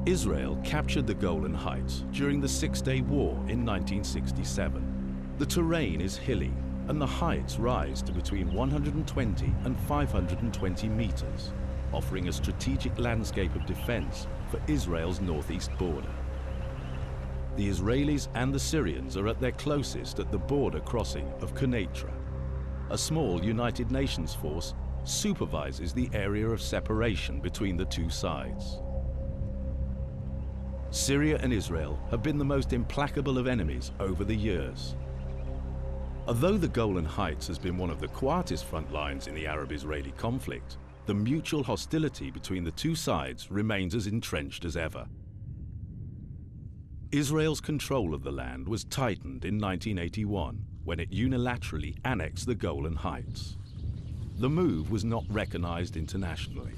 Israel captured the Golan Heights during the Six-Day War in 1967. The terrain is hilly, and the heights rise to between 120 and 520 meters, offering a strategic landscape of defense for Israel's northeast border. The Israelis and the Syrians are at their closest at the border crossing of Quneitra. A small United Nations force supervises the area of separation between the two sides. Syria and Israel have been the most implacable of enemies over the years. Although the Golan Heights has been one of the quietest front lines in the Arab-Israeli conflict, the mutual hostility between the two sides remains as entrenched as ever. Israel's control of the land was tightened in 1981 when it unilaterally annexed the Golan Heights. The move was not recognized internationally.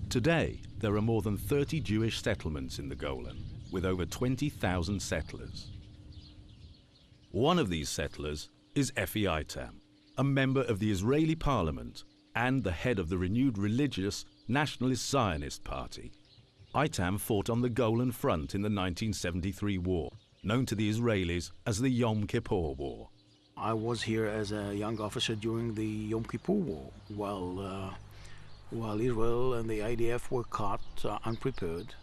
Today, there are more than 30 Jewish settlements in the Golan, with over 20,000 settlers. One of these settlers is Efi Itam, a member of the Israeli parliament and the head of the renewed religious Nationalist Zionist Party. Itam fought on the Golan Front in the 1973 war, known to the Israelis as the Yom Kippur War. I was here as a young officer during the Yom Kippur War, while Israel and the IDF were caught unprepared,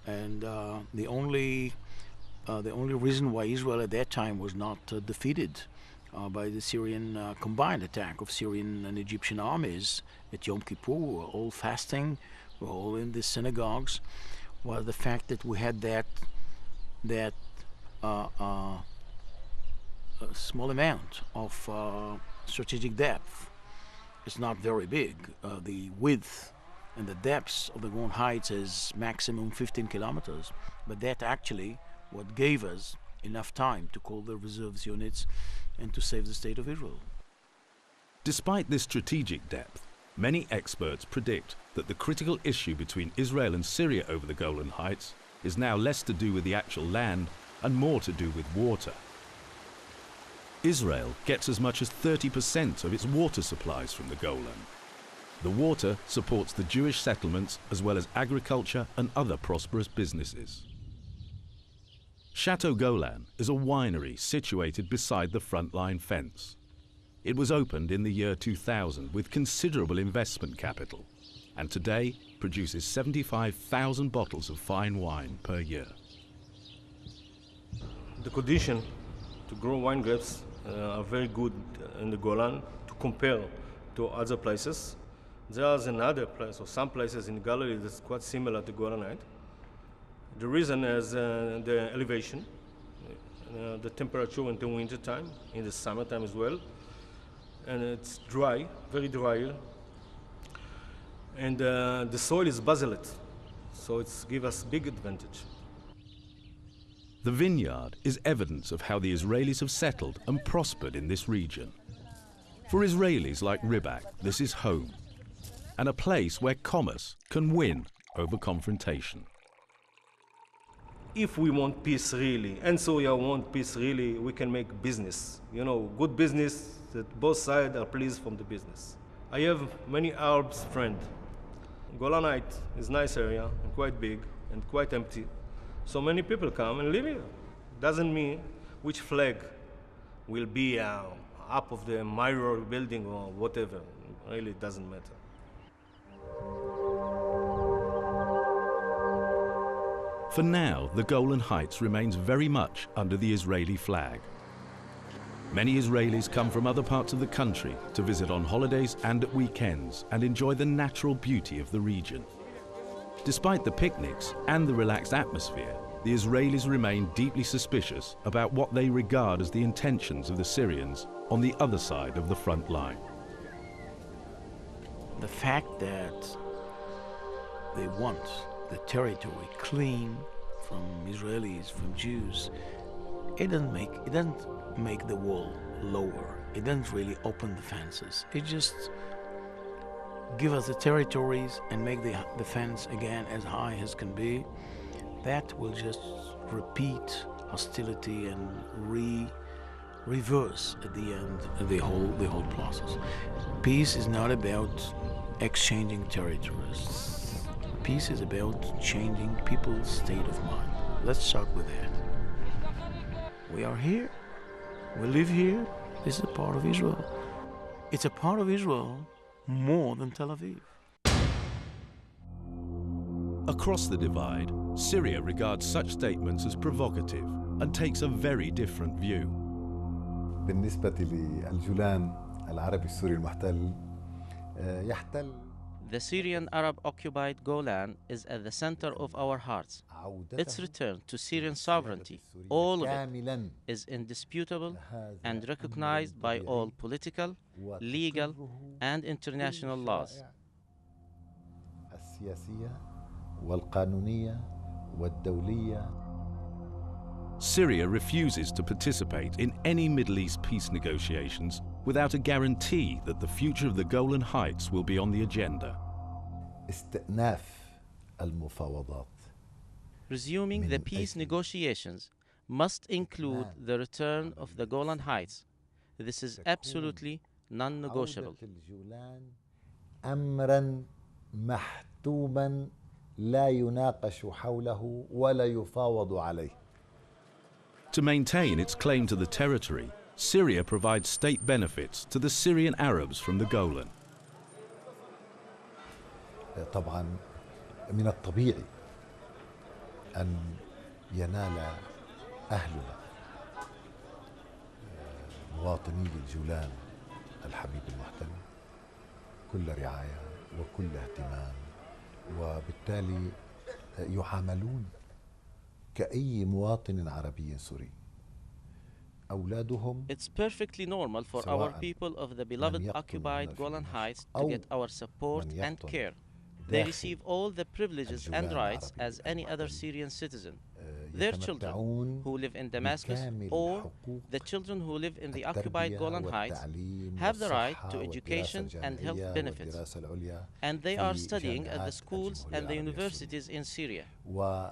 and the only reason why Israel at that time was not defeated by the Syrian combined attack of Syrian and Egyptian armies at Yom Kippur, we were all fasting, we were all in the synagogues, was the fact that we had that small amount of strategic depth. It's not very big. The width and the depths of the Golan Heights is maximum 15 kilometers, but that actually what gave us enough time to call the reserves units and to save the state of Israel. Despite this strategic depth, many experts predict that the critical issue between Israel and Syria over the Golan Heights is now less to do with the actual land and more to do with water. Israel gets as much as 30% of its water supplies from the Golan. The water supports the Jewish settlements as well as agriculture and other prosperous businesses. Chateau Golan is a winery situated beside the front-line fence. It was opened in the year 2000 with considerable investment capital, and today produces 75,000 bottles of fine wine per year. The condition to grow wine grapes are very good in the Golan to compare to other places. There's another place, or some places in Galilee that's quite similar to Golan Heights. The reason is the elevation, the temperature in the winter time, in the summertime as well, and it's dry, very dry, and the soil is basalite, so it's give us big advantage. The vineyard is evidence of how the Israelis have settled and prospered in this region. For Israelis like Ribak, this is home, and a place where commerce can win over confrontation. If we want peace really, and Syria want peace really, we can make business. You know, good business that both sides are pleased from the business. I have many Arabs friends. Golan Heights is a nice area and quite big and quite empty. So many people come and live here. Doesn't mean which flag will be up of the mirror building or whatever. Really, it doesn't matter. For now, the Golan Heights remains very much under the Israeli flag. Many Israelis come from other parts of the country to visit on holidays and at weekends and enjoy the natural beauty of the region. Despite the picnics and the relaxed atmosphere, the Israelis remain deeply suspicious about what they regard as the intentions of the Syrians on the other side of the front line. The fact that they want the territory clean from Israelis, from Jews, it doesn't make the wall lower. It doesn't really open the fences. It just give us the territories and make the fence again as high as can be. That will just repeat hostility and reverse at the end the whole process. Peace is not about exchanging territories. Peace is about changing people's state of mind. Let's start with that. We are here. We live here. This is a part of Israel. It's a part of Israel more than Tel Aviv. Across the divide, Syria regards such statements as provocative and takes a very different view. بالنسبة للجولان العربي السوري المحتل يحتل The Syrian Arab-occupied Golan is at the center of our hearts. Its return to Syrian sovereignty, all of it, is indisputable and recognized by all political, legal, and international laws. السياسية والقانونية والدولية. Syria refuses to participate in any Middle East peace negotiations without a guarantee that the future of the Golan Heights will be on the agenda. استئناف المفاوضات. Resuming the peace negotiations must include the return of the Golan Heights. This is absolutely non-negotiable. أمرا محتوما لا يناقش حوله ولا يفاوض عليه. To maintain its claim to the territory, Syria provides state benefits to the Syrian Arabs from the Golan. طبعا من الطبيعي أن ينال أهلنا مواطني الجولان الحبيب المحتل كل رعاية وكل اهتمام، وبالتالي يعاملون كأي مواطن عربي سوري. أولادهم It's perfectly normal for our people of the beloved occupied Golan Heights to get our support and care. They receive all the privileges and rights as any other Syrian citizen. Their children who live in Damascus or the children who live in the occupied Golan Heights have the right to education and health benefits, and they are studying at the schools and the universities in Syria.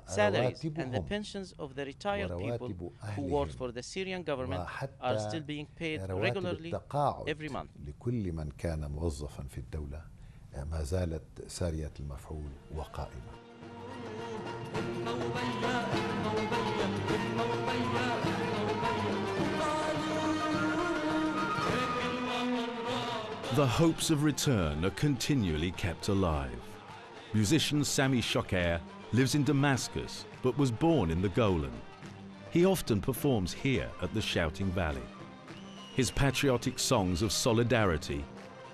Salaries and the pensions of the retired people who work for the Syrian government are still being paid regularly every month. لكل من كان موظفا في الدولة ما زالت سارية المفعول وقائمة. The hopes of return are continually kept alive. Musician Sami Shoker lives in Damascus but was born in the Golan. He often performs here at the Shouting Valley. His patriotic songs of solidarity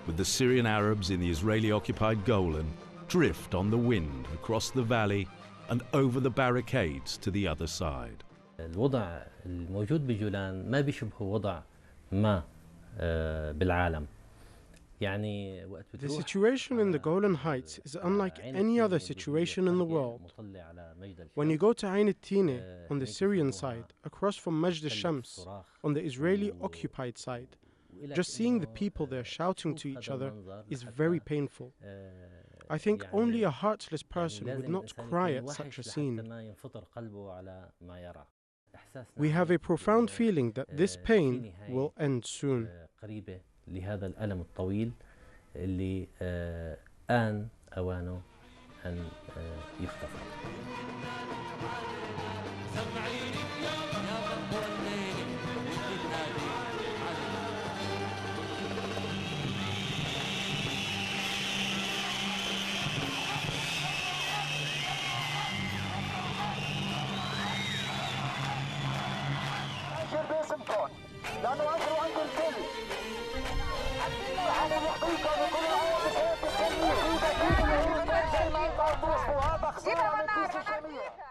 with the Syrian Arabs in the Israeli-occupied Golan drift on the wind across the valley and over the barricades to the other side. الوضع الموجود بجولان ما بيشبه وضع ما بالعالم. The situation in the Golan Heights is unlike any other situation in the world. When you go to Ain al-Tine on the Syrian side, across from Majd al-Shams on the Israeli-occupied side, just seeing the people there shouting to each other is very painful. I think only a heartless person would not cry at such a scene. We have a profound feeling that this pain will end soon. لهذا الألم الطويل اللي آن أوانه أن يخطف. لأنه أجروا عند الكل. أنا يحييك بكل العالم بسبب السنية. زي ما أنت هذا خسارة من الكيس الشامية.